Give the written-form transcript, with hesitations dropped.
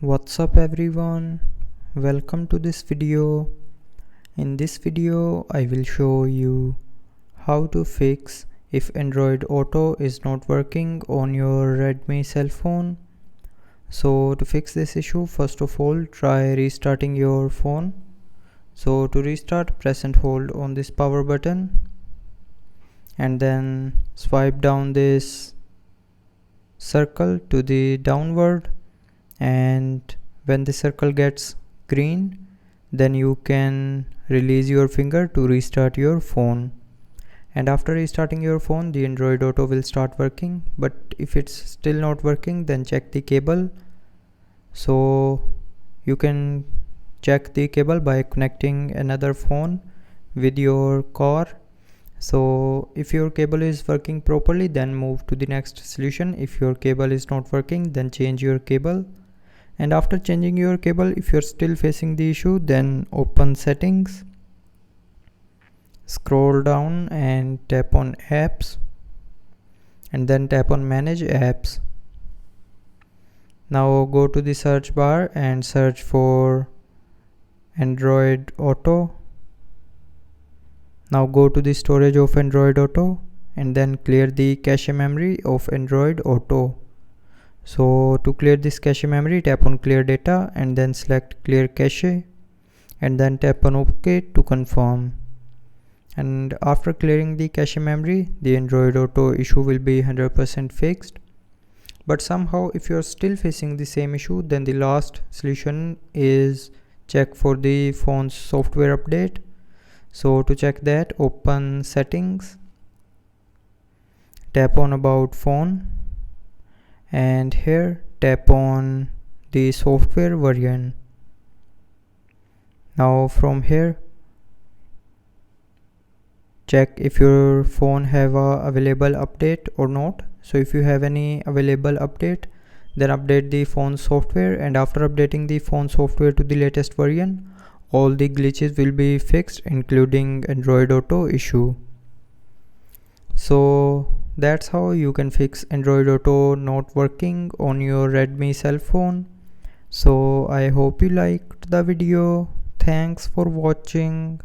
What's up everyone, welcome to this video. In this video I will show you how to fix if Android Auto is not working on your Redmi cell phone. So to fix this issue, first of all try restarting your phone. So to restart, press and hold on this power button and then swipe down this circle to the downward, and when the circle gets green, then you can release your finger to restart your phone. And after restarting your phone, the Android Auto will start working. But if it's still not working, then check the cable. So you can check the cable by connecting another phone with your car. So if your cable is working properly, then move to the next solution. If your cable is not working, then change your cable. And after changing your cable, if you're still facing the issue, then open settings, scroll down and tap on apps, and then tap on manage apps. Now go to the search bar and search for Android Auto. Now go to the storage of Android Auto and then clear the cache memory of Android Auto. So to clear this cache memory, tap on clear data and then select clear cache and then tap on OK to confirm. And after clearing the cache memory, the Android Auto issue will be 100% fixed. But somehow if you are still facing the same issue, then the last solution is check for the phone's software update. So to check that, open settings, tap on about phone, and here tap on the software version. Now from here check if your phone have a available update or not. So if you have any available update, then update the phone software, and after updating the phone software to the latest version, all the glitches will be fixed, including Android Auto issue. So that's how you can fix Android Auto not working on your Redmi cell phone. So I hope you liked the video. Thanks for watching.